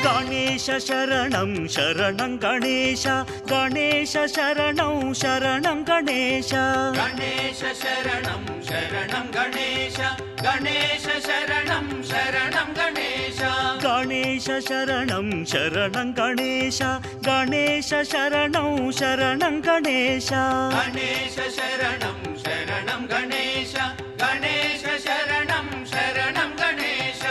గణేశ శరణం శరణం గణేశ గణేశ శరణం శరణం గణేశ గణేశ శరణం శరణం గణేశ గణేశ శరణం శరణం గణేశ గణేశ శరణం శరణం గణేశ గణేశ శరణం శరణం గణేశ గణేశ శరణం శరణం గణేశ గణేశ శరణం శరణం గణేశ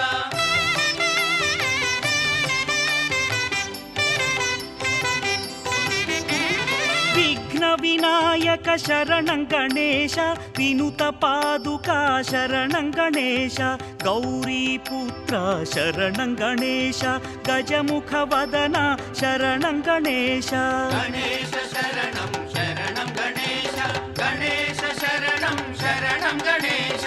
విఘ్న వినాయక శరణం గణేశ వినుత పాదుకా శరణం గణేశ గౌరీపుత్ర శరణం గణేశ గజముఖ వదన శరణం గణేశ గణేశ శరణం శరణం గణేశ గణేశ శరణం శరణం గణేశ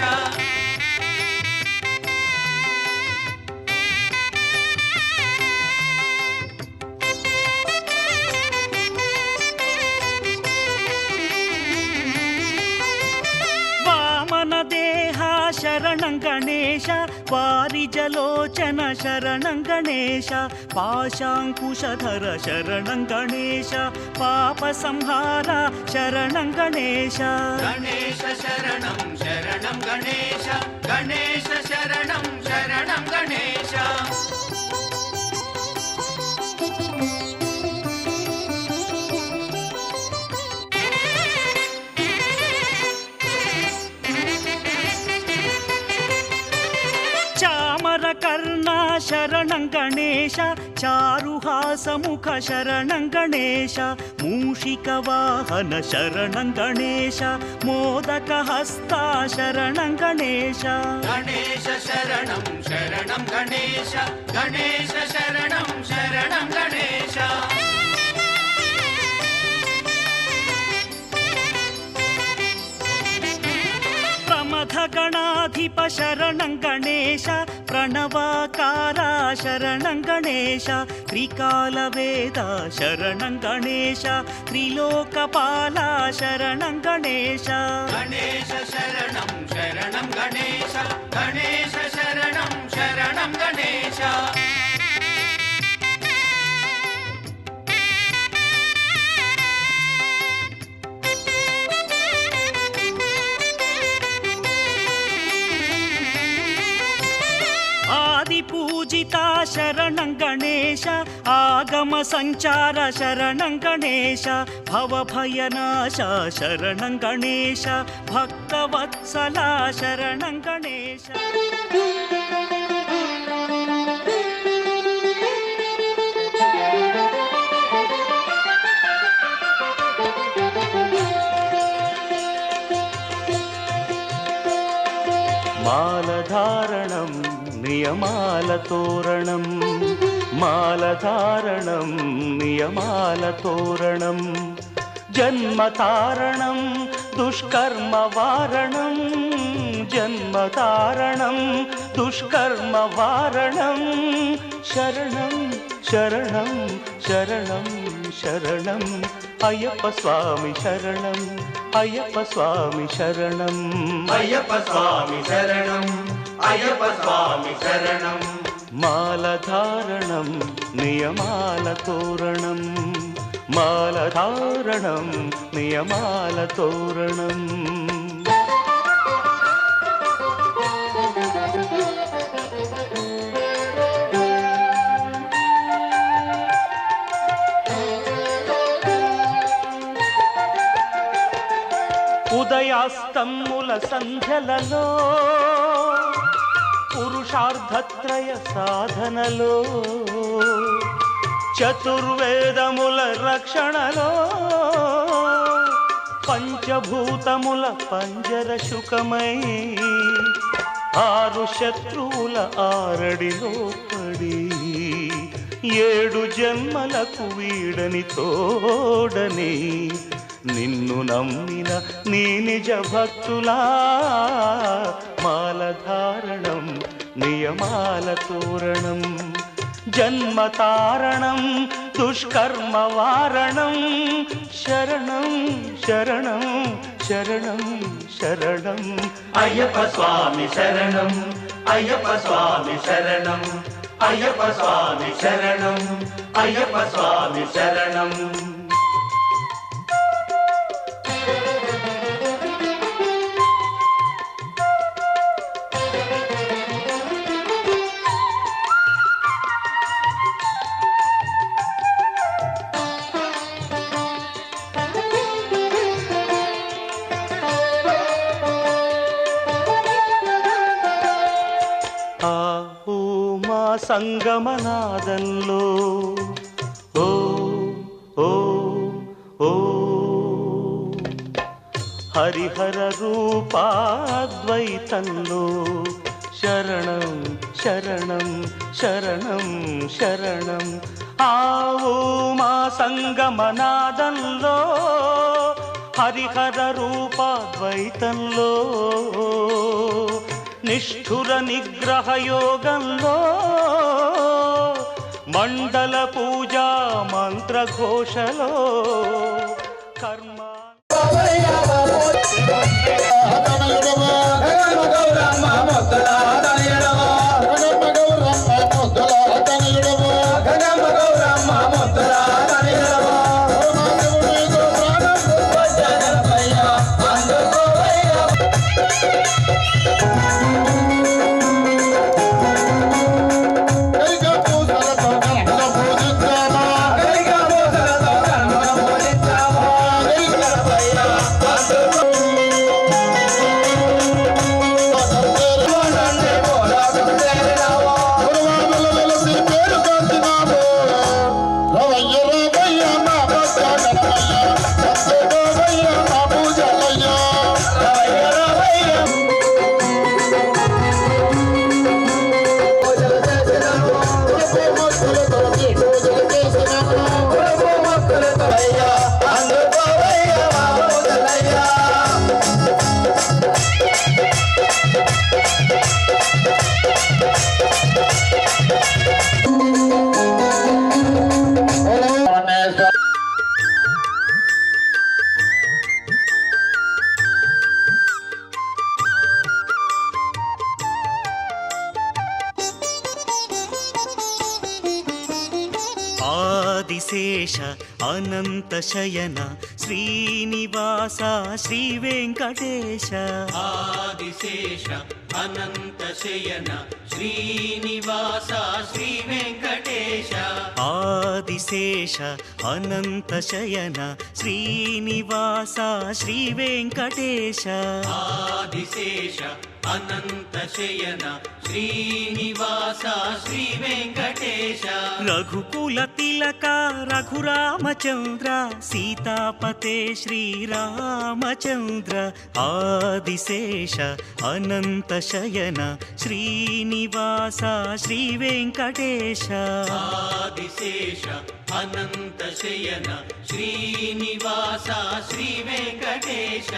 శరణం గణేశ వారిజలోచన శరణం గణేశ పాశాంకుశధర శరణం గణేశ పాప సంహార శరణం గణేశ గణేశ శరణం శరణం గణేశ గణేశ శరణం శరణం గణేశ కర్ణ శరణం గణేశ చారుహాసముఖ శరణం గణేశ మూషిక వాహన శరణం గణేశ మోదక హస్త శరణం గణేశ గణేశ శరణం శరణం గణేశ గణేశ శరణం శరణం గణేశ గణాధిప శరణం గణేశ ప్రణవాకార శరణం గణేశ త్రికాల వేద శరణం గణేశ త్రిలోకపాల శరణం గణేశ గణేశ శరణం శరణం గణేశ గణేశ శరణం శరణం గణేశ పూజిత శరణం గణేశ ఆగమ సంచార శరణం గణేశ భవభయనాశ శరణం గణేశ భక్తవత్సల శరణం గణేశ మాలధారణం నియమాల తోరణం మాలధారణం నియమాల తోరణం జన్మతారణం దుష్కర్మ వారణం జన్మతారణం దుష్కర్మ వారణం శరణం శరణం శరణం శరణం అయ్యప్ప స్వామి శరణం అయ్యప్ప స్వామి శరణం అయ్యప్ప స్వామి శరణం అయ్యప్ప స్వామి శరణం మాలధారణం నియమాల తోరణం మాలధారణం నియమాల తోరణం ఉదయాస్తమ్ముల సంధ్యలలో పురుషార్థత్రయ సాధనలో చతుర్వేదముల రక్షణలో పంచభూతముల పంజర శుకమై ఆరు శత్రువుల ఆరడిలో పడి 7 జన్మలకు వీడని తోడని నిన్ను నమ్మిన నీ నిజ భక్తులా మాలధారణం నియమాల తోరణం జన్మతారణం దుష్కర్మ వారణం శరణం శరణం శరణం శరణం అయ్యప్ప స్వామి శరణం అయ్యప్ప స్వామి శరణం అయ్యప్ప స్వామి శరణం అయ్యప్ప స్వామి శరణం సంగమనాదంలో ఓ ఓ ఓ హరిహర రూపాద్వైతంలో శరణం శరణం శరణం శరణం ఆవు మా సంగమనాదంలో హరిహర రూపాద్వైతంలో నిష్ఠుర నిగ్రహ యోగంలో మండల పూజా మంత్రఘోషలో కర్మ ఆదిశేష అనంత శయన శ్రీనివాస శ్రీ వెంకటేశ ఆదిశేష అనంత శయన శ్రీనివాస శ్రీ వెంకటేశ ఆదిశేష అనంత శయన శ్రీనివాస శ్రీ వెంకటేశ ఆదిశేష అనంత శయన శ్రీనివాస శ్రీ వెంకటేశ రఘుకుల తిలక రఘురామచంద్ర సీతాపతే శ్రీరామచంద్ర ఆదిశేష అనంత శయన శ్రీనివాస శ్రీ వెంకటేశ ఆదిశేష అనంత శయన శ్రీనివాస శ్రీ వెంకటేశ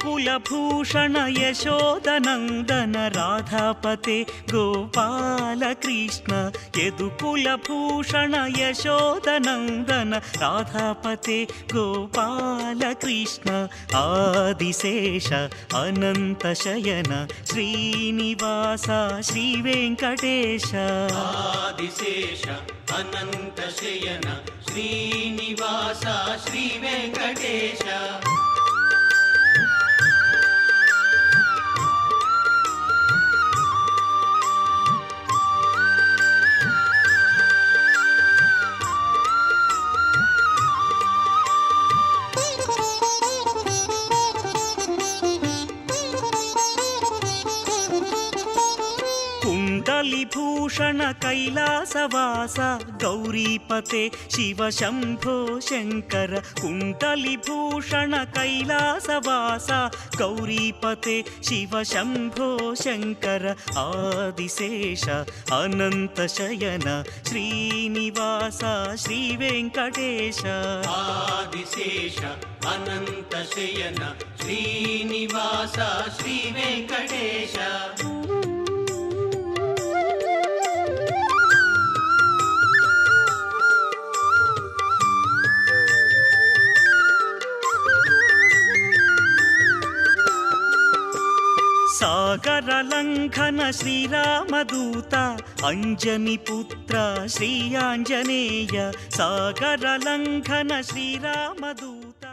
కులభూషణ యశోదనందన రాధాపతే గోపాల కృష్ణ యదుకులభూషణ యశోదనందన రాధాపతే గోపాల కృష్ణ ఆదిశేష అనంత శయన శ్రీనివాస శ్రీ వెంకటేశ ఆదిశేష అనంత శయన శ్రీనివాస శ్రీ వెంకటేశ कुण्डलिभूषण कैलासवास गौरीपते शिव शम्भो शङ्कर कुण्डलिभूषण कैलासवास गौरीपते शिव शम्भो शङ्कर आदिशेष अनन्तशयन श्रीनिवास श्रीवेङ्कटेश आदिशेष अनन्तशयन श्रीनिवास श्रीवेङ्कटेश सागरलङ्घन श्रीरामदूत अञ्जनिपुत्र श्री आञ्जनेय सागरलङ्घन श्रीरामदूत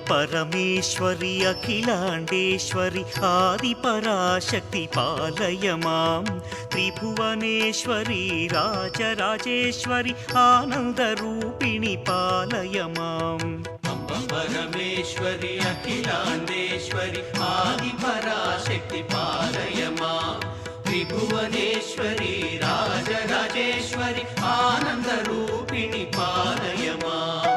परमेश्वरि अखिलाण्डेश्वरि आदिपराशक्ति पालय मां त्रिभुवनेश्वरि राजराजेश्वरि आनन्दरूपिणि पालय माम् अम्ब परमेश्वरि अखिलाण्डेश्वरि आदिपराशक्ति पालय मां त्रिभुवनेश्वरि राजराजेश्वरि आनन्दरूपिणि पालय माम्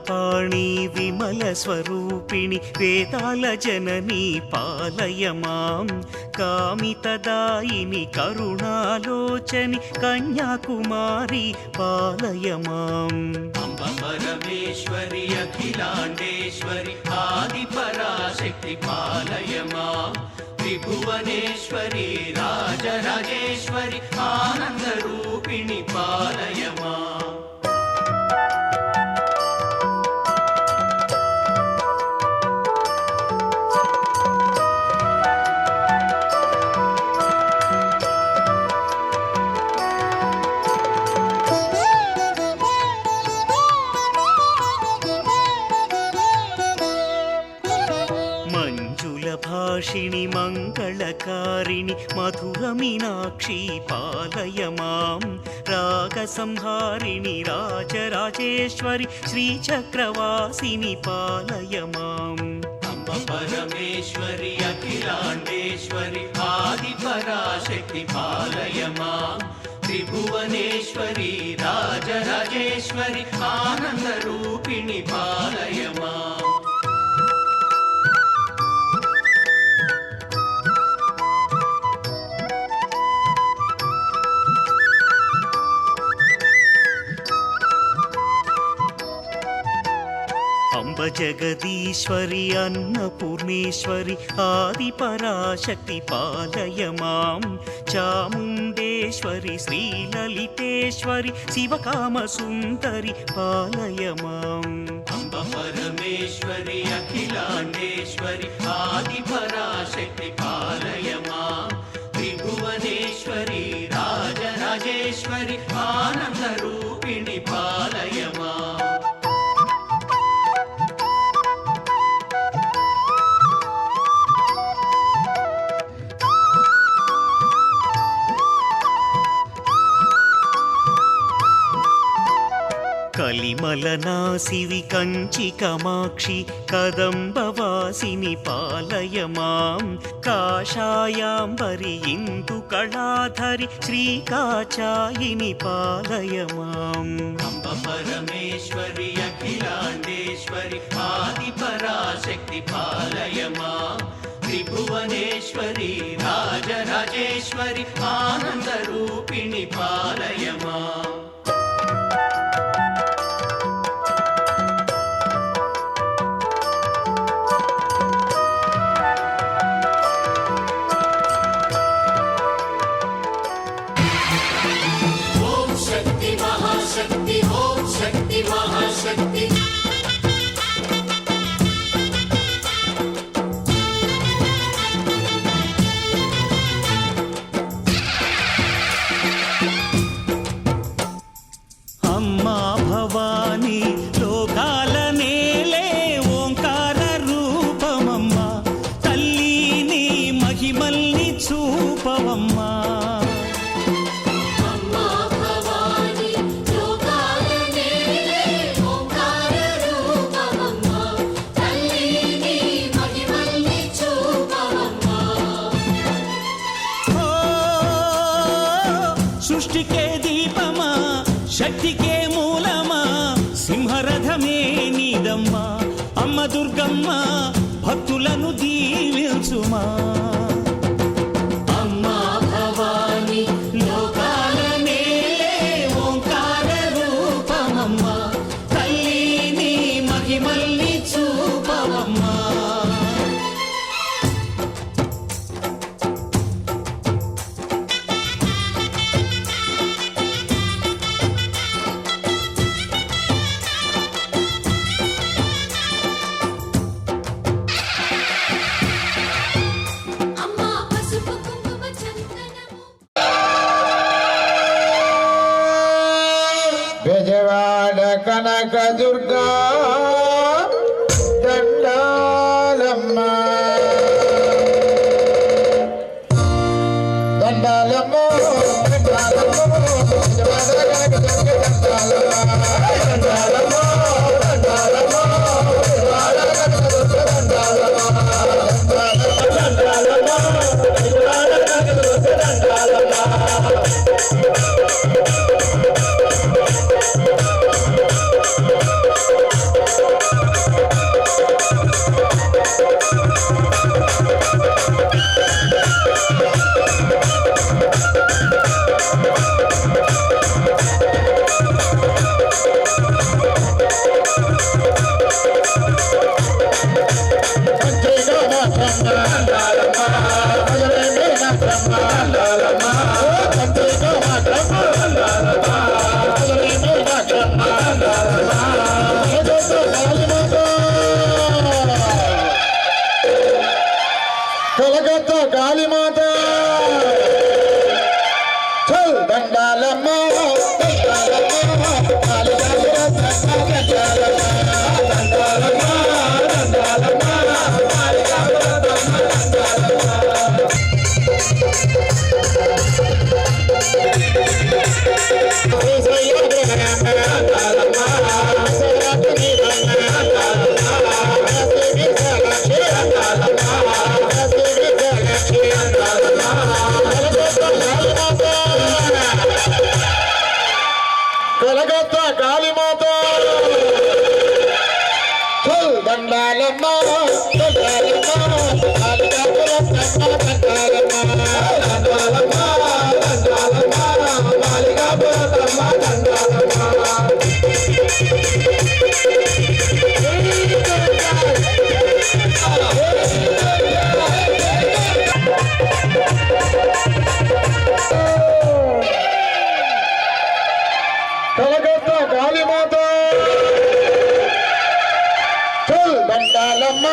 पाणि विमल స్వరూపిణి వేదాల జననీ పాలయ మాం కామితదాయిని కరుణాలోచని కన్యాకుమారి పాలయ మాం అంబ పరమేశ్వరి అఖిలాండేశ్వరి ఆది పరాశక్తి పాలయ మాం త్రిభువనేశ్వరి రాజరాజేశ్వరి ఆనంద రూపిణి పాలయ మాం భాషిణి మంగళకారిణి మధుర మీనాక్షి పాలయ మాం రాగ సంహారిణి రాజరాజేశ్వరి శ్రీచక్రవాసిని పాలయ మాం అంబ పరమేశ్వరి అఖిలాండేశ్వరి ఆది పరాశక్తి పాలయ మాం త్రిభువనేశ్వరి రాజరాజేశ్వరి ఆనంద రూపిణి పాలయ మాం అంబ జగదీశ్వరి అన్నపూర్ణేశ్వరి ఆది పరాశక్తి పాలయ మాం చాముండేశ్వరి శ్రీలలితేశ్వరి శివకామ సుందరి పాలయ మాం అంబ పరమేశ్వరి అఖిలాండేశ్వరి ఆది పరాశక్తి పాలయ మాం త్రిభువనేశ్వరి రాజరాజేశ్వరి ఆనంద రూపిణి పాలయ మాం కలిమలనాసివి కంచి కామాక్షి కదంబవాసిని పాలయ మాం కాషాయాంబరి ఇందు కళాధరి శ్రీకాచాయిని పాలయ మాం అంబ పరమేశ్వరి అఖిలాండేశ్వరి ఆది పరాశక్తి పాలయ మాం త్రిభువనేశ్వరి రాజరాజేశ్వరి ఆనంద రూపిణి పాలయ మాం महाशक्ति ओम शक्ति महाशक्ति अम्मा भवानी लोकाल नेले ओंकार रूपमम्मा तल्ली महिमल्नि चूपवम्मा సృష్టికే దీపమా శక్తికే మూలమా సింహరథమే నీదమ్మా అమ్మ దుర్గమ్మ భక్తులను దీవించుమా అమ్మా భవాని లోకాల నేలే ఓంకార రూపమమ్మా తల్లిని మహిమల్ని చూపవమ్మా బెజవాడ కనక దుర్గా దండాలమ్మ దండాలమ్మ దండాలమ్మ బెజవాడ కనక దుర్గా దండాలమ్మ దండాలమ్మ బెజవాడ కనక దుర్గా దండాలమ్మ దండాలమ్మ బెజవాడ కనక దుర్గా దండాలమ్మ కలకత్తా కాళీమాత దండాలమ్మ కలకత్తా కాళీమాత దండాలమ్మ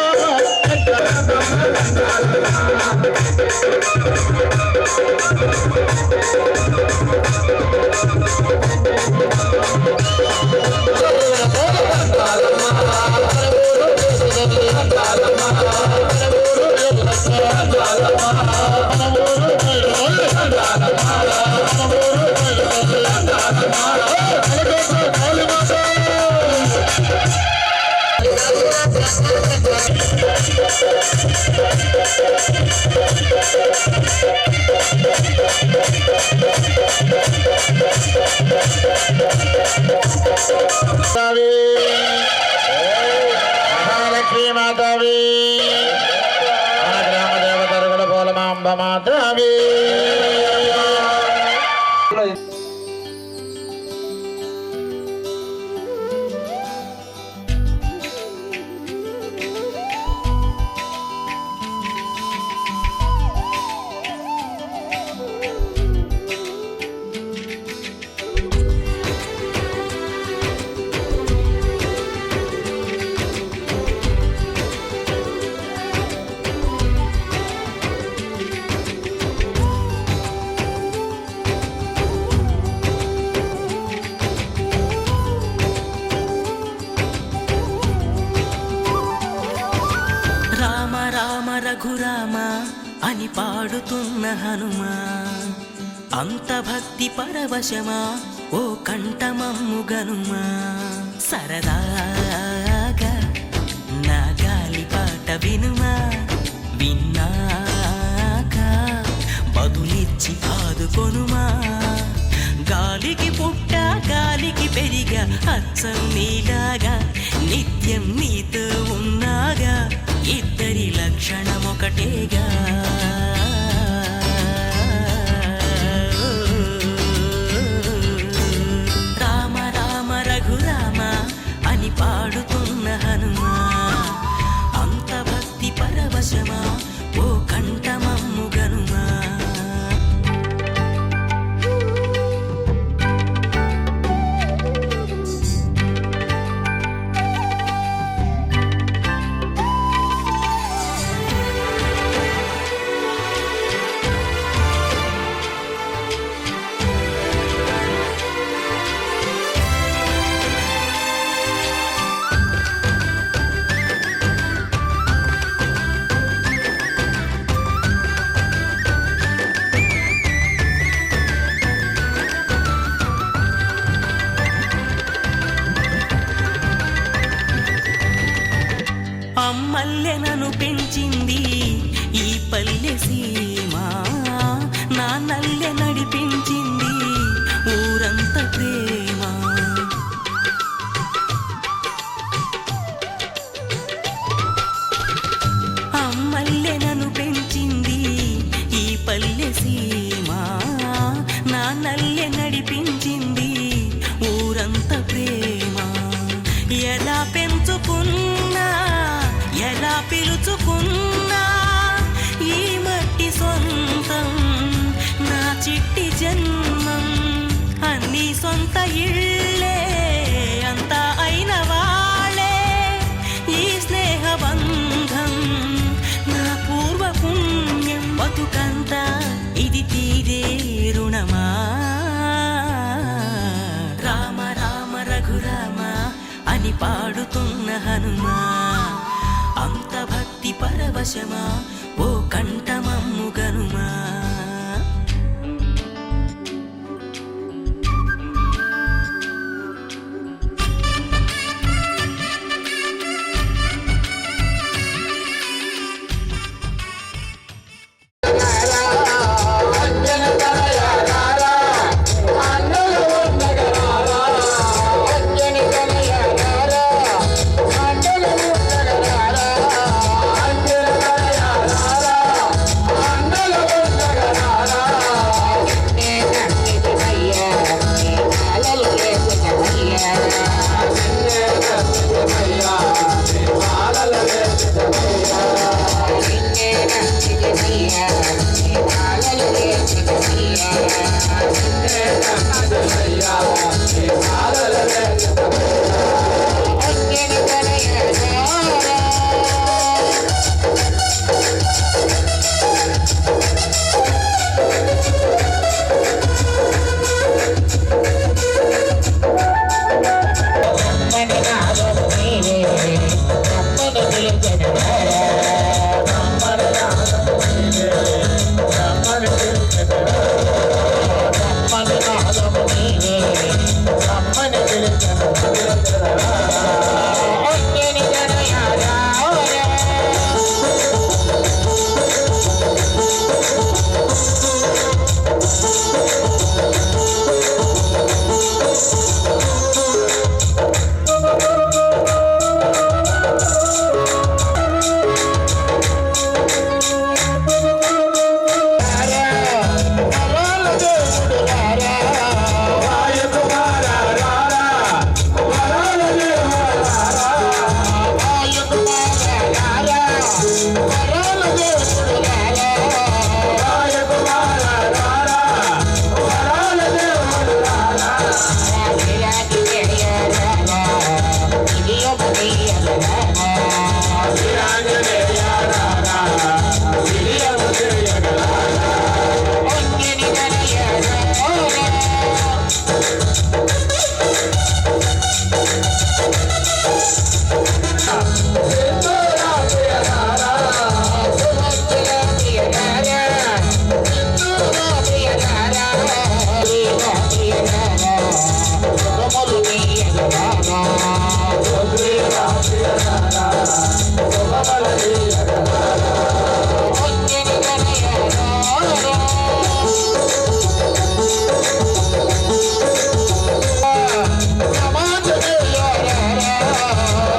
మహాలక్ష్మీ మాతావి మన గ్రామ దేవతలు కూడా పోలమాంబ మాతావి రఘురామ అని పాడుతున్న హనుమా అంత భక్తి పరవశమా ఓ కంఠమమ్ము గనుమా సరదాగా నా గాలి పాట వినుమా విన్నాక బదులిచ్చి ఆదుకొనుమా గాలికి పుట్ట గాలికి పెరిగా అచ్చం నీలాగా నిత్యం నీతో ఉన్నాగా ఇద్దరి లక్షణం ఒకటేగా రామ రామ రఘురామ అని పాడుతున్న హనుమా అంత భక్తి పరవశమా ఓ కంఠమమ్ము గనుమా అమ్మల్లెనను పెంచింది ఈ పల్లె సీమ నా నల్లె నడిపించింది ఊరంత ప్రేమ అమ్మల్లెనను పెంచింది ఈ పల్లె సీమ నా నల్లె నడిపించింది ఊరంత ప్రేమ ఎలా పెంచుకున్నా ఎలా పిలుచుకున్నా ఈ మట్టి సొంతం నా చిట్టి జన్మం అన్ని సొంత ఇళ్ళే అంతా అయిన వాళ్ళే ఈ స్నేహ బంధం నా పూర్వ పుణ్యం బతుకంతా ఇది తీరే రుణమా రామ రామ రఘురామ అని పాడుతున్న హనుమా అంత భక్తి పరవశమా ఓ కంఠమమ్ము గనుమా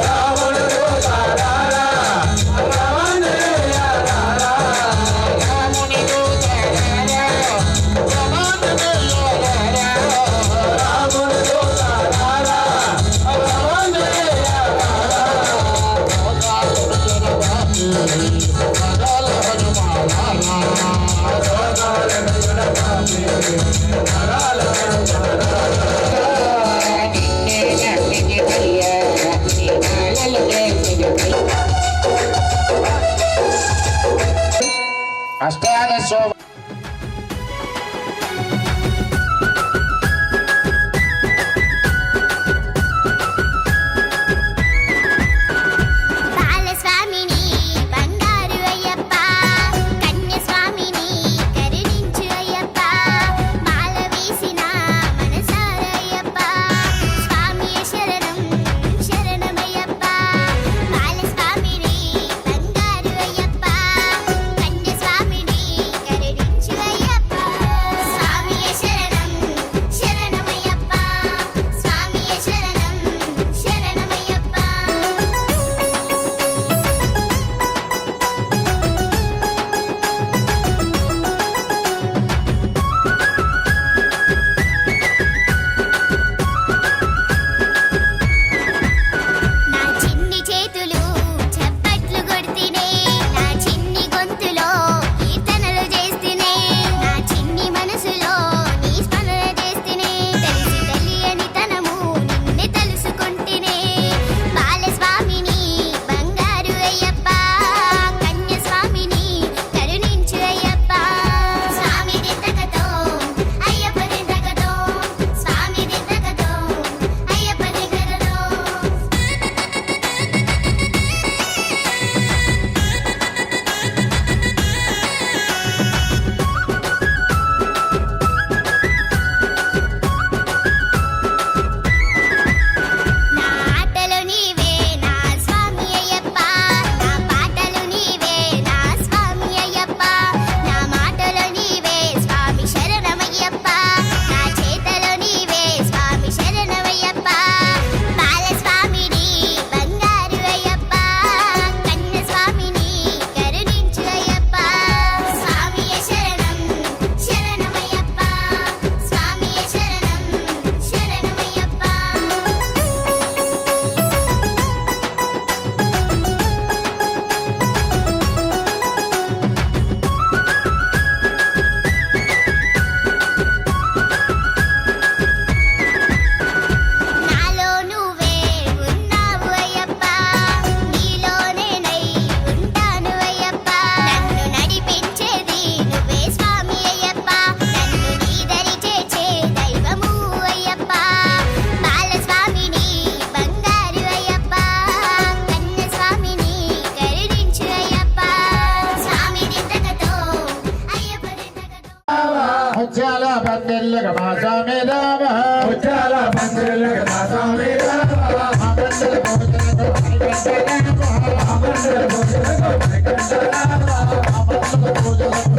రాముడు పందిర్లకు మా స్వామి రామ ముత్యాల పందిర్లకు నా స్వామి రామ మండల పూజలకు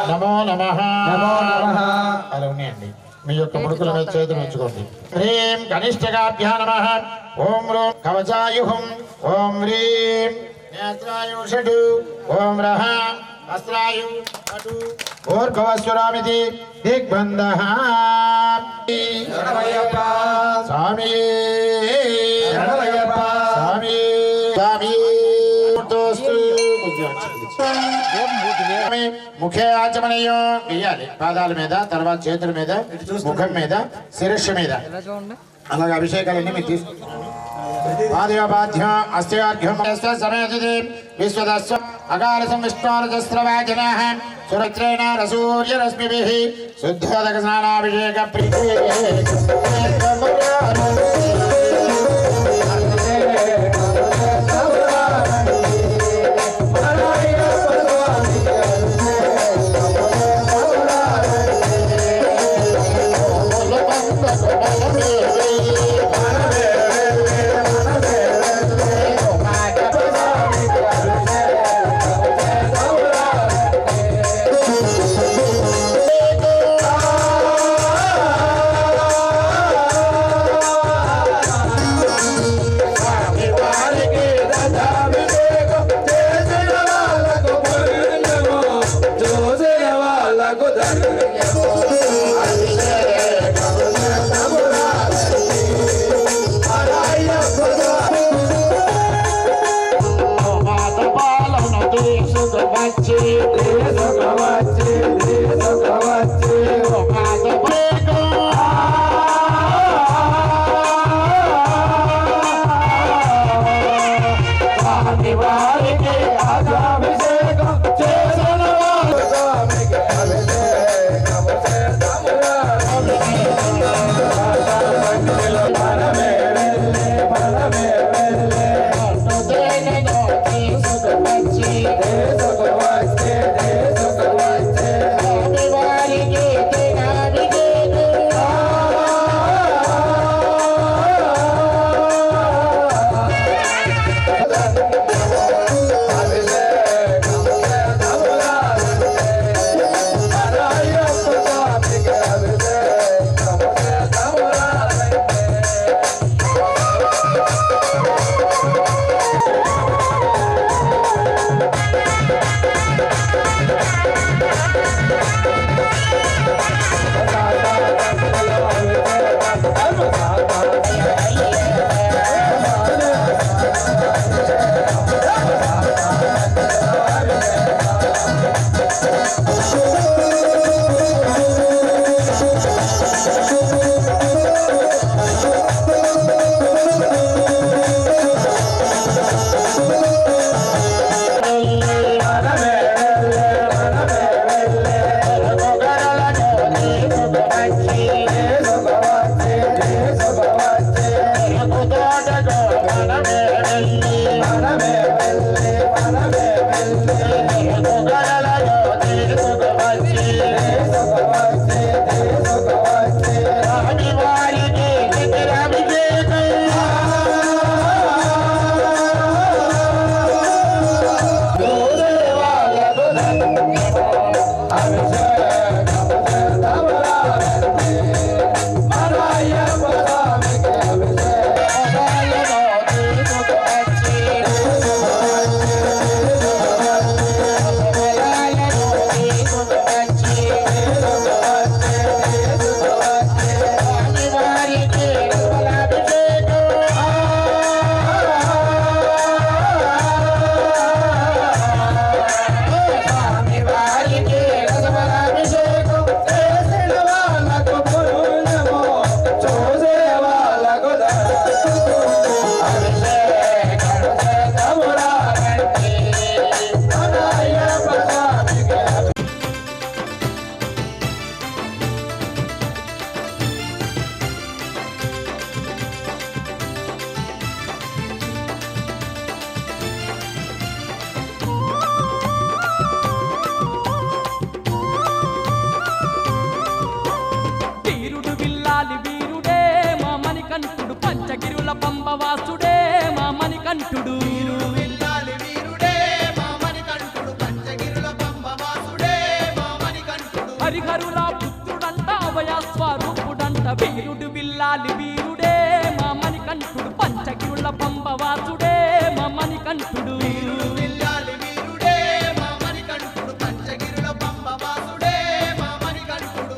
నమో నమః నమో నమః. అలా ఉన్నాయండి. మీ యొక్క ముడుకుల మీద చేతులు ఉంచుకోండి. హ్రీం కనిష్ఠకాభ్యా నమః. ఓం రోం కవచాయుహం. ఓం హ్రీం నేత్రాయు షడు. ఓం రహ అస్త్రాయు షడు. ఓర్భవస్వరామితి దిగ్బంధః. శరణమయ్యప్ప స్వామి శరణమయ్యప్ప స్వామి స్వామి ముఖే ఆచమనీయం వేయాలి. పాదాల మీద, తర్వాత చేతుల మీద, ముఖం మీద, శిరస్సు మీద. అలాగే అభిషేకాలన్నీ మీరు తీసుకుంటారు. పాదయోపాధ్యం అస్త్యార్ఘ్యం సమేతి విశ్వదస్వ అకాల సంవిష్ణోరజస్రవాజన సురత్రేణ రసూర్యరశ్మిభిః శుద్ధోదక స్నానాభిషేక ప్రీతి స్వామి వారికి రాజాభిషేకం చేసిన వారు స్వామికి అభిషేకం చేద్దామురా. మనమే వెళ్ళే మనమే వెళ్ళే దేశకు వచ్చి దేశకు వచ్చే దేశకు వచ్చే స్వామి వారికి పంబవాసుడే మా మణికంఠుడు వీరుడు వీరుడే మా మణికంఠుడు పంచగిరుల పంబవాసుడే మా మణికంఠుడు హరిహరుల పుత్రుడంట అభయ స్వరూపుడంట వీరుడు విల్లాలి వీరుడే మా మణికంఠుడు పంచగిరుల పంబవాసుడే మా మణికంఠుడు విల్లాలి వీరుడే మా మణికంఠుడు పంచగిరుల పంబవాసుడే మా మణికంఠుడు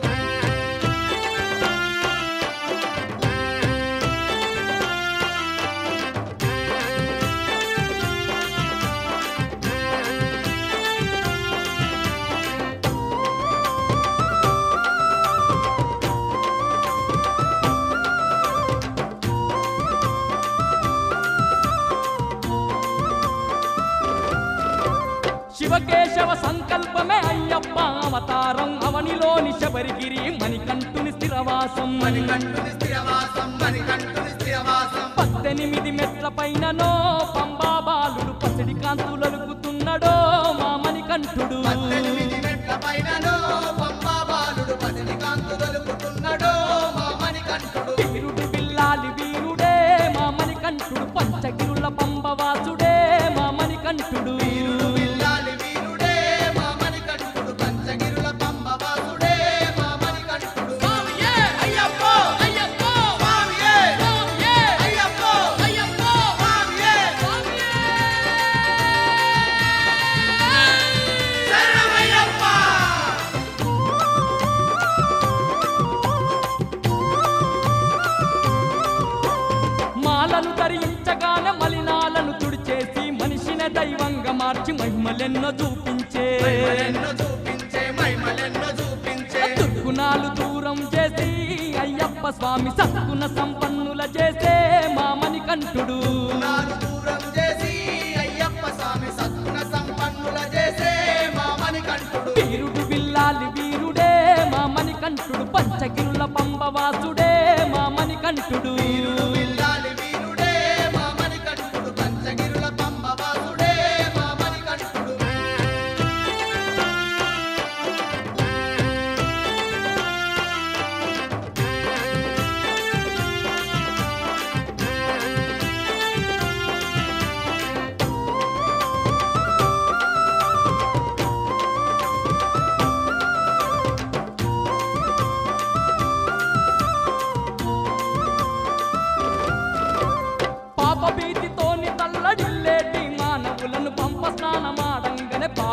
శివకేశవ సంకల్పమే అయ్యప్ప అవతారం అవనిలోని శబరిగిరి మణికంఠుని స్థిరవాసం మణికంఠుని స్థిరవాసం మణికంఠుని స్థిరవాసం 18 మెట్ల పైననో పంబా బాలుడు పసిడి కాంతులలుకుతున్నాడో మా మణికంఠుడు 18 మెట్ల పైననో పంబా బాలుడు పసిడి కాంతులలుకుతున్నాడో మా మణికంఠుడు వీరుడు విల్లాలి వీరుడే మా మణికంఠుడు పంచగిరుల పంబవాసుడే మా మణికంఠుడు విల్లాలి వీరుడే మా మణికంఠుడు పంచగిరుల పంబవాసుడే మా మణికంఠుడు స్వామియే అయ్యప్ప అయ్యప్ప స్వామియే స్వామియే అయ్యప్ప అయ్యప్ప స్వామియే స్వామియే శరణమయ్యప్ప మాలను ధరించగానే మలినాలను తుడిచేసి మనిషిని దైవంగా మార్చి మహిమలెన్నో చూపించే మహిమలెన్నో చూపించే మహిమలెన్నో చూపించే దుర్గుణాలు దూరం చేసి అయ్యప్ప స్వామి సద్గుణ సంపన్నుల చేసే మా మణికంఠుడు నాలు దూరం చేసి అయ్యప్ప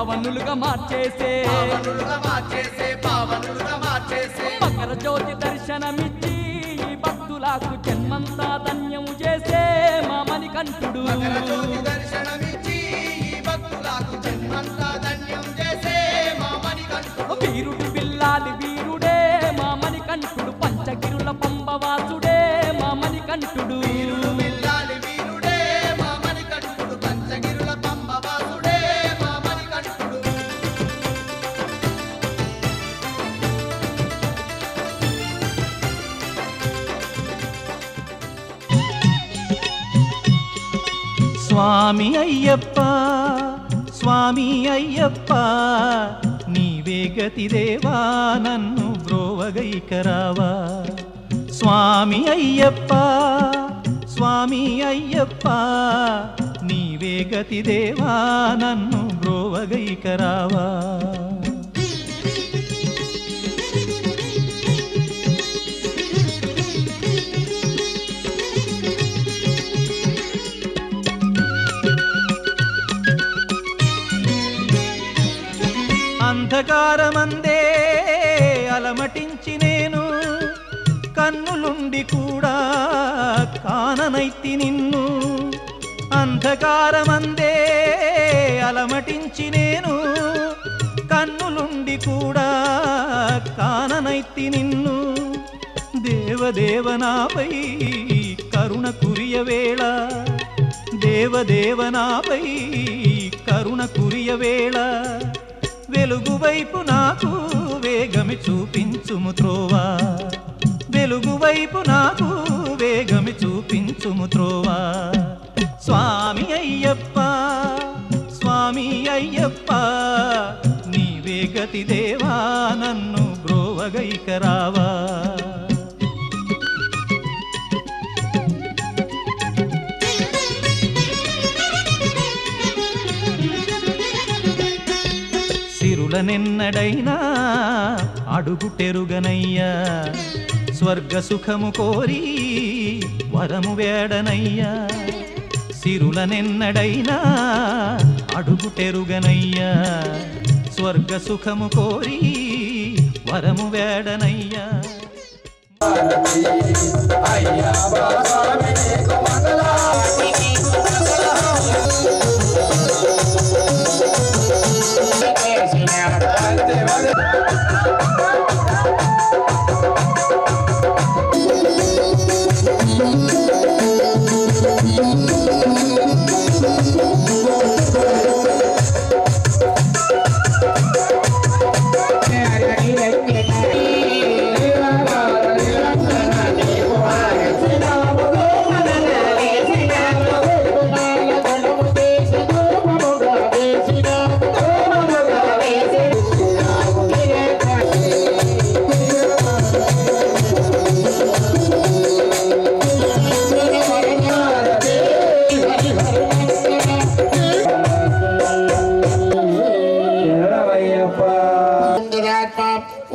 పావనులుగా మార్చేసే పావనులుగా మార్చేసే పావనులుగా మార్చేసే మకర జ్యోతి దర్శనమిచ్చి ఈ భక్తులకు జన్మంతా ధన్యం చేసే మా మణికంఠుడు మకర జ్యోతి దర్శనమిచ్చి ఈ భక్తులకు జన్మంతా ధన్యం చేసే మా మణికంఠుడు వీరుడు బిల్లాలి వీరుడే మా మణికంఠుడు పంచగిరుల పంబవాసుడే మా మణికంఠుడు వీరుడు బిల్లాలి వీరుడే మా మణికంఠుడు పంచగిరుల పంబవాసుడే మా మణికంఠుడు స్వామి అయ్యప్ప స్వామి అయ్యప్ప నీవే గతి దేవా నన్ను బ్రోవగైకరావా స్వామి అయ్యప్ప స్వామి అయ్యప్ప నీవే గతి దేవా నన్ను బ్రోవగైకరావా అంధకారమందే అలమటించి నేను కన్నులుండి కూడా కాననైతి నిన్ను అంధకారమందే అలమటించి నేను కన్నులుండి కూడా కాననైతి నిన్ను దేవదేవనాపై కరుణ కురియవేళ దేవదేవనాపై కరుణ కురియవేళ వెలుగు వైపు నాకు వేగమి చూపించుము త్రోవా వెలుగు వైపు నాకు వేగమి చూపించుము త్రోవా స్వామి అయ్యప్ప స్వామి అయ్యప్ప నీవే గతి దేవా నన్ను బ్రోవగైకరావా సిరులనెన్నడైనా అడుగుటెరుగనయ్యా స్వర్గ సుఖము కోరి వరము వేడనయ్యా సిరులనెన్నడైనా అడుగుటెరుగనయ్యా స్వర్గ సుఖము కోరి వరము వేడనయ్యా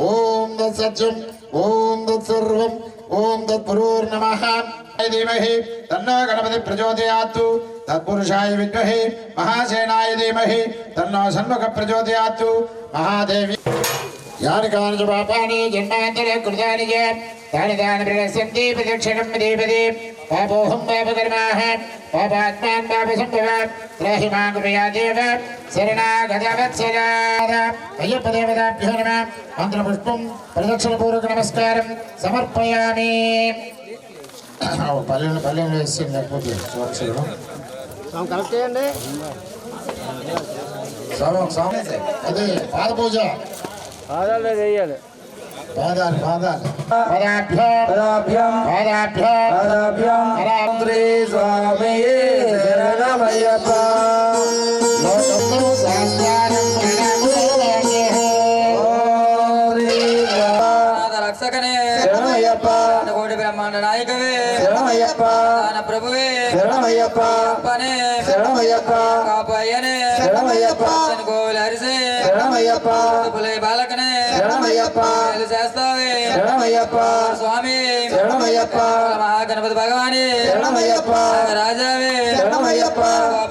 ఓం దత్సత్యం ఓం దత్సర్వం ఓం తత్పురోర్నమః धीमहि तन्नो गणपति प्रचोदयात् तत्पुरुषाय विद्महे महासेनाय धीमहि तन्नो षण्मुख प्रचोदयात् महादेवी यानि कानि च पापानि जन्मान्तरे कृतानि च तानि तानि प्रणश्यन्ति प्रदक्षिणं देवदे पापोऽहं पापकर्माः पापात्मान् पापसम्भवान् त्राहि मां कृपया देव शरणागतवत्सला अय्यप्प देवताभ्यो नमः मन्त्रपुष्पं प्रदक्षिणपूर्वक नमस्कारं समर्पयामि పల్లెలు వేసి లేకపోతే కరెక్ట్ చేయండి అదే పాద పూజ పాదాలు చేయాలి పాదాలు పాదాలు స్వామి శరణమయ్యప్ప రక్షకనే శరణమయ్యప్ప కోటి బ్రహ్మాండ నాయకవే శరణమయ్యప్ప ప్రభువే శరణమయ్యప్ప పనే శరణమయ్యప్ప కాపయ్యనే శరణమయ్యప్ప కోవిల హరిసే శరణమయ్యప్ప పులై బాలకనే శరణమయ్యప్ప మేలు చేస్తావే శరణమయ్యప్ప స్వామి శరణమయ్యప్ప మహాగణపతి భగవాని శరణమయ్యప్ప రాజావే శరణమయ్యప్ప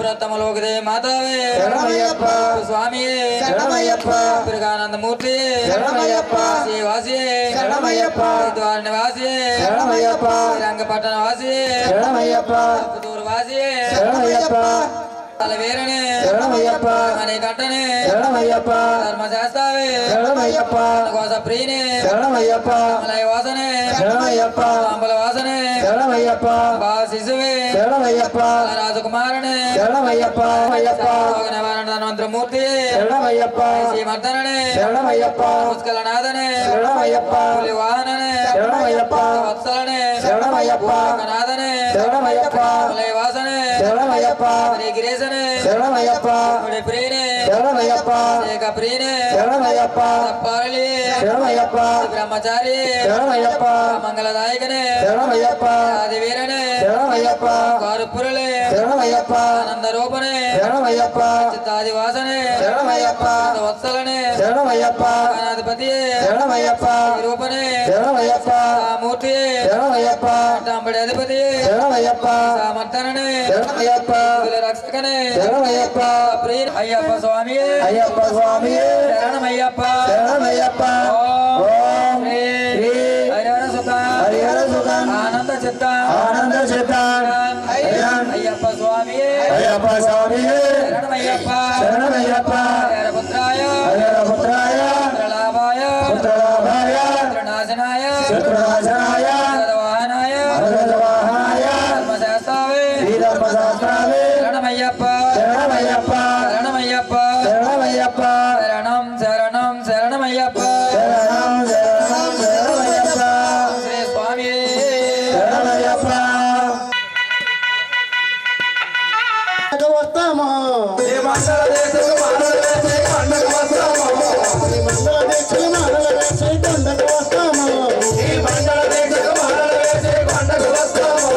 ప్రథమలోకదే మాతావే శరణమయ్యప్ప స్వామి శరణమయ్యప్ప దుర్గానందమూర్తి శరణమయ్యప్ప శ్రీవాసి శరణమయ్యప్ప ద్వార నివాసి శరణమయ్యప్ప రంగపట్టణ వాసి శరణమయ్యప్ప పుత్తూరువాసి శరణమయ్యప్ప వీరనే శరణమయ్యప్ప అనే కట్టనే శరణమయ్యప్ప ధర్మశాస్త్రావే శరణమయ్యప్ప కోస ప్రియనే శరణమయ్యప్ప మలయ వాసనే శరణమయ్యప్ప అంబల వాసనే శరణమయ్యప్ప బా శిశువే శరణమయ్యప్ప రాజకుమారనే శరణమయ్యప్ప అయ్యప్ప నివారణ ధన్వంతరమూర్తి శరణమయ్యప్ప శ్రీమర్దననే శరణమయ్యప్ప పుష్కలనాథనే శరణమయ్యప్ప వాహననే శరణమయ్యప్ప వత్సలనే శరణమయ్యప్ప నాథనే శరణమయ్యప్ప మలయ వాసనే శరణమయ్యప్ప గిరేశ శరణమయ్యప్ప ప్రియనే శరణమయ్యప్ప ఏక ప్రియనే శరణమయ్యప్ప పారళి శరణమయ్యప్ప బ్రహ్మచారి శరణమయ్యప్ప మంగళదాయకనే శరణమయ్యప్ప ఆది వీరనే శరణమయ్యప్ప కారుపురలే శరణమయ్యప్ప ఆనంద రూపనే శరణమయ్యప్ప చిత్తాది వాసనే శరణమయ్యప్ప వత్సలనే శరణమయ్యప్ప అనాధిపతి శరణమయ్యప్ప రూపనే శరణమయ్యప్ప మూర్తి శరణమయ్యప్ప అంబడి అధిపతి శరణమయ్యప్ప సామర్థననే శరణమయ్యప్ప రక్షకనే శరణమయ్యప్ప అయ్యప్ప స్వామి అయ్యప్ప స్వామి శరణమయ్యప్ప శరణమయ్యప్ప ఓం శ్రీ హరిహర సుత హరిహర సుత ఆనంద చిత్త ఆనంద చిత్త అయ్యప్ప స్వామి అయ్యప్ప స్వామి శరణమయ్యప్ప శరణమయ్యప్ప హరిపుత్రాయ హరిపుత్రాయ పుత్రలాభాయ పుత్రలాభాయ పుత్రనాశనాయ పుత్రనాశనాయ వాహనాయ వాహనాయ ధర్మశాస్త్రావే ధర్మశాస్త్రావే శరణమయ్యప్ప శరణమయ్యప్ప శరణమయ్యప్ప శరణమయ్యప్ప శరణం శరణం శరణమయ్యప్ప శరణం శరణం శరణమయ్యప్ప శ్రీ స్వామి శరణమయ్యప్ప వస్తాము మండల దేశం పండుగ వస్తాము మండల దీక్షలు మాలలు వేసి కొండకు వస్తాము ఈ మండల దేశం మాలలు వేసి పండుగ వస్తాము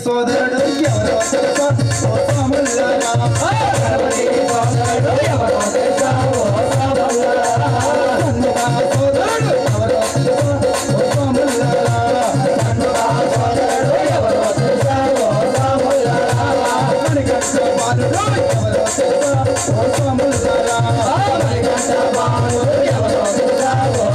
సోదరుడు ఎవరో తెలుసా ఓ స్వాములారా గణపతి సోదరుడు ఎవరో తెలుసా ఓ స్వాములారా పండుగ సోదరుడు ఎవరో తెలుసా ఓ స్వాములారా పండుగ సోదరుడు ఎవరో తెలుసా ఓ స్వాములారా మణికంఠ బాలుడు ఎవరో తెలుసా ఓ స్వాములారా మణికంఠ బాలుడు ఎవరో తెలుసా ఓ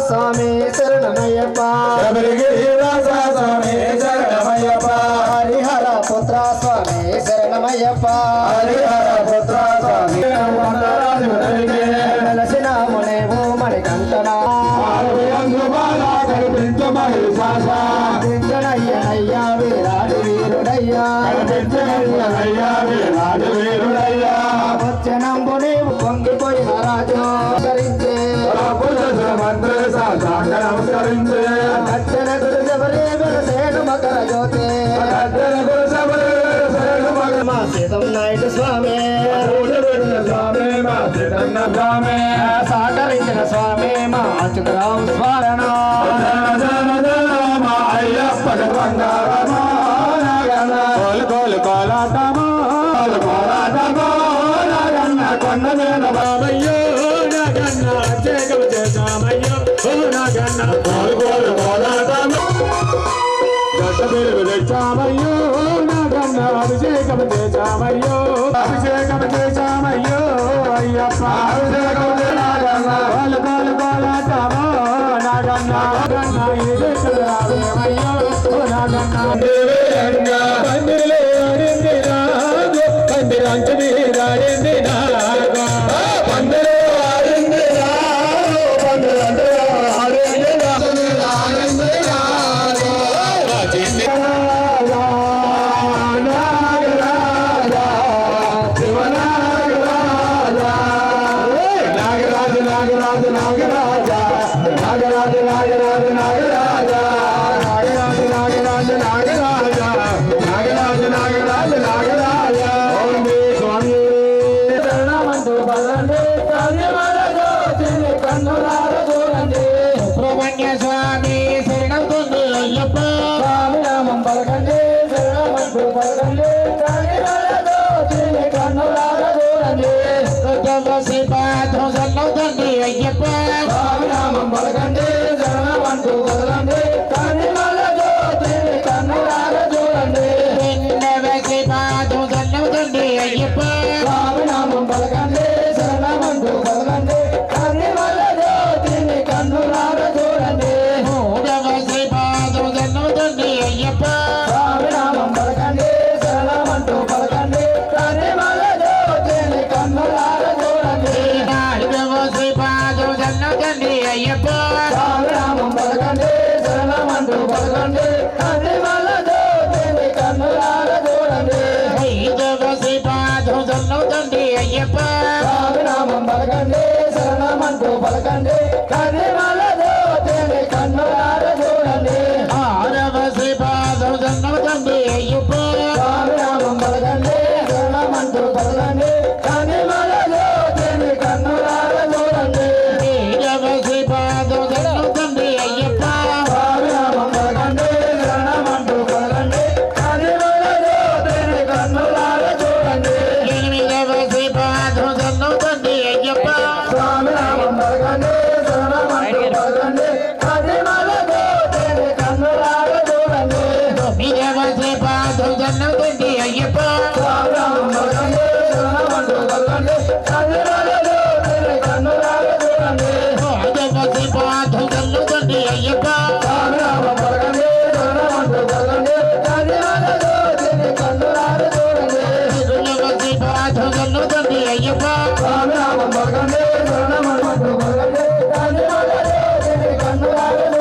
స్వామి శరణమయ్యప్ప హరిహర పుత్ర స్వామి శరణమయ్యప్ప వెలసిన మునేవు మణికంఠన దించనయ్యనయ్యా వీరాడు వీరుడయ్యా వచ్చనంబు నీవు పొంగిపోయిన రాజు నమస్కరించే కట్టెన గురు శబరి వెలసేను మకర జ్యోతి మా సీతం నాయుడు స్వామి స్వామి మా చిన్న స్వామి సహకరించిన స్వామి మా అచ్యుతరావు స్మరణ మా అయ్యప్ప కోలు కోలాటమో కొండ మీద బాబయ్యో నాగన్న అభిషేకం చేశామయ్యో ఓ నాగన్న కోలు కోలాటమో గడ్డ పెరుగు తెచ్చామయ్యో నాగన్న అభిషేకం చేశామయ్యో అయ్యప్ప అభిషేకం నాగన్న కోలు కోలాటమో నాగన్న అయ్యో ఓ నాగన్న పందిరంచు మీరాడింది నాగో పందిరే ఆడింది నాగో పందిరంచు ఆడింది నాగో రాజింది రాజా నాగరాజా శివనాగరాజా నాగరాజు నాగరాజు నాగరాజా నాగరాజు నాగరాజు నాగరాజా నాగరాజు నాగరాజు నాగరాజా నాగరాజు నాగరాజు నాగరాజా స్వామి శరణమంటూ పదండి కన్నులార చూడండి సుబ్రహ్మణ్య స్వామి శరణంతుంది అయ్యప్ప స్వామి నామం పలకండి శరణమంటూ పలకండి కన్నులార చూడండి శ్రీపాదం సన్నవుతుంది అయ్యప్ప స్వామి నామం పలకండి శరణమంటూ పలకండి కన్నులార చూడండి శ్రీపాదం సన్నవుతుంది అయ్యప్ప స్వామి నామం పలకండి శరణమంటూ పలకండి కన్నులార చూడండి శ్రీపాదం సన్నవుతుంది అయ్యప్ప స్వామి నామం పలకండి శరణమంటూ పలకండి కన్నులార చూడండి శ్రీపాదం సన్నవుతుంది అయ్యప్ప స్వామి నామం పలకండి శరణమంటూ పలకండి కన్నులార చూడండి శ్రీపాదం సన్నవుతుంది అయ్యప్ప స్వామి నామం పలకండి శరణమంటూ పలకండి కన్నులార చూడండి ఆరవ శ్రీపాదం సన్నవుతుంది అయ్యప్ప స్వామి నామం పలకండి శరణమంటూ పలకండి కన్నులార చూడండి ఏడవ శ్రీపాదం సన్నవుతుంది అయ్యప్ప స్వామి నామం పలకండి శరణమంటూ పలకండి కన్నులార చూడండి ఎనిమిదవ శ్రీపాదం సన్నవుతుంది అయ్యప్ప స్వామి నామం పలకండి శరణమంటూ పలకండి కన్నులార చూడండి తొమ్మిదవ శ్రీపాదం సన్నవుతుంది అయ్యప్ప స్వామి నామం పలకండి శరణమంటూ పలకండి కన్నులార చూడండి పదవ శ్రీపాదం సన్నవుతుంది అయ్యప్ప స్వామి నామం పలకండి శరణమంటూ పలకండి కన్నులార చూడండి ఇరవై శ్రీపాదం సన్నవుతుంది అయ్యప్ప స్వామి నామం పలకండి శరణమంటూ పలకండి కన్నులార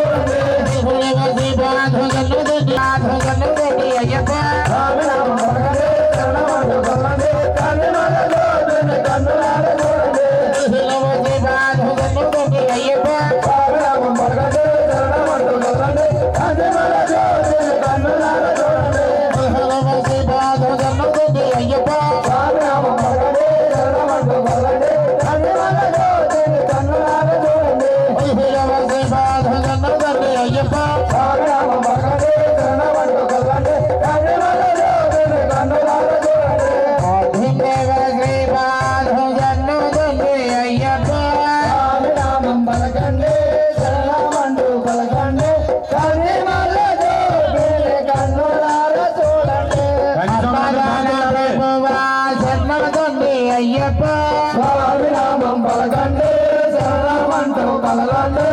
చూడండి ఇరవై శ్రీపాదం సన్నవుతుంది అయ్యప్ప స్వామి నామం పలకండి శరణమంటూ పలకండి కన్నులార చూడండి ఇరవై శ్రీపాదం సన్నవుతుంది అయ్యప్ప స్వామి నామం పలకండి శరణమంటూ పలకండి కన్నులార చూడండి ఇరవై శ్రీపాదం సన్నవుతుంది అయ్యప్ప స్వామి నామం పలకండి శరణమంటూ పలకండి కన్నులార చూడండి ఇరవై శ్రీపాదం సన్నవుతుంది అయ్యప్ప స్వామి నామం పలకండి శరణమంటూ పలకండి కన్నులార చూడండి శ్రీపాదం సన్నవుతుంది అయ్యప్ప స్వామి నామం పలకండి శరణమంటూ పలకండి కన్నులార చూడండి సన్నవుతుంది అయ్యప్ప స్వామి నామం పలకండి శరణమంటూ పలకండి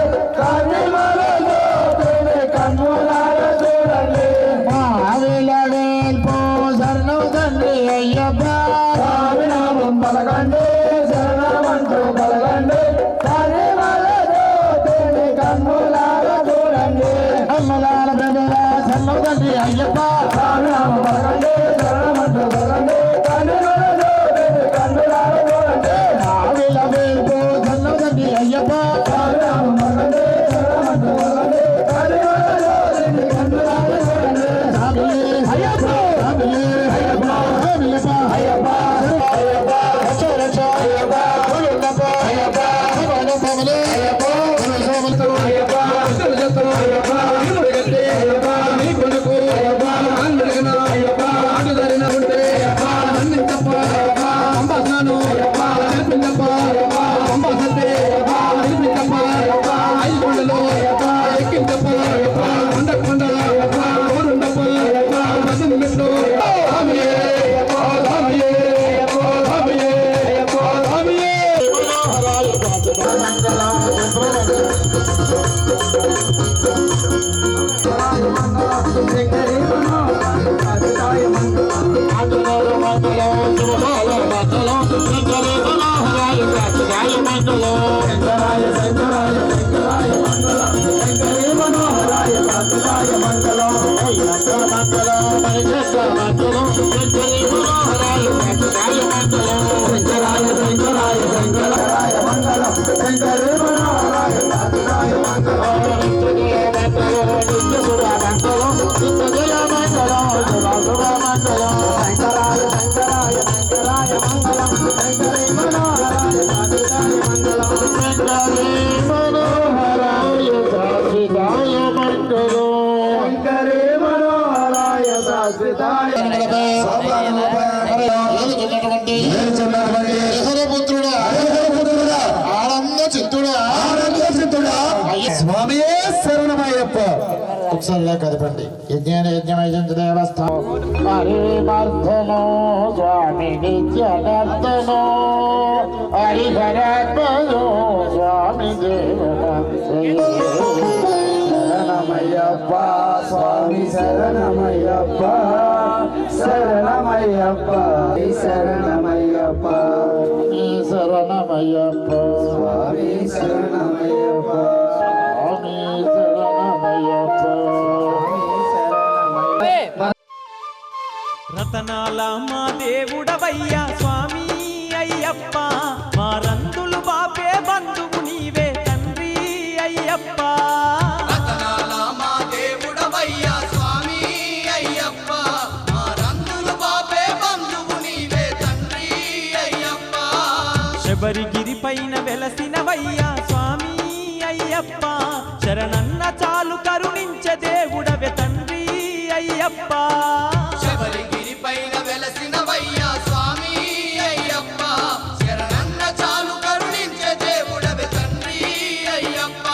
కన్నులార చూడండి మావిల వేల్పు సన్నవుతుంది అయ్యప్ప స్వామి నామం పలకండి శరణమంటూ పలకండి కన్నులార చూడండి అమ్మలాల ప్రజల సన్నవుతుంది అయ్యప్ప స్వామి నామం పలకండి శరణమంటూ పలకండి కన్నులార చూడండి మావిల వేల్పు సన్నవుతుంది అయ్యప్ప స్వామి నామం పలకండి మంగళం శంకరాయ శంకరాయ శంకరాయ మంగళం శంకరే మనోహరాయ కాంతాయ మంగళం మంగళ మంగళం మణిశంకర మంగళం శంకరే మనోహరాయ కాంతాయ మంగళం శంకరాయ శంకరాయ శంకరాయ మంగళం శంకరే మనోహరాయ కాంతాయ మంగళం స్వామి శరణమయ్యప్ప ఒకసారి కదపండి యజ్ఞాన యజ్ఞమయం దేవస్థానం హరే మర్దనో స్వామి నిత్యనర్దనో హరిహరాత్మయో స్వామి శరణమయ్యప్ప స్వామి శరణమయ్యప్ప శరణమయ్యప్ప శరణమయ్యప్ప శరణమయ్యప్ప స్వామి శరణమయ్యప్ప రతనాల మా దేవుడవయ్యా స్వామి అయ్యప్ప మా రందులు బాపే బంధువు నీవే తండ్రి అయ్యప్ప రతనాల మా దేవుడవయ్యా స్వామి అయ్యప్ప మా రందులు బాపే బంధువు నీవే తండ్రి అయ్యప్ప శబరిగిరి పైన వెలసినవయ్యా స్వామి అయ్యప్ప శరణన్న చాలు కరుణించే దేవుడవే తండ్రి అయ్యప్ప శబరిగిరి పైన వెలసినవయ్యా స్వామి అయ్యప్ప శరణన్న చాలు కరుణించే దేవుడవే తండ్రి అయ్యప్ప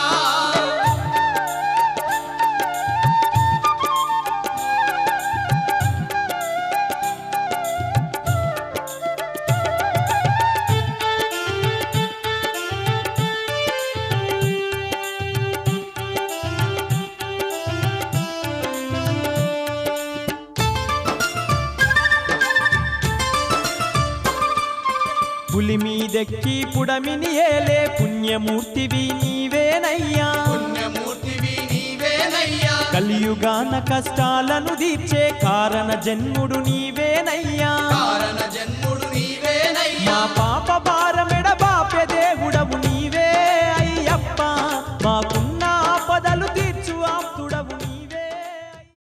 పులి మీదెక్కి పుడమిని ఏలే పుణ్యమూర్తివి నీవేనయ్యా పుణ్యమూర్తివి నీవేనయ్యా కలియుగాన కష్టాలను తీర్చే కారణ జన్ముడు నీవేనయ్యా కారణ జన్ముడు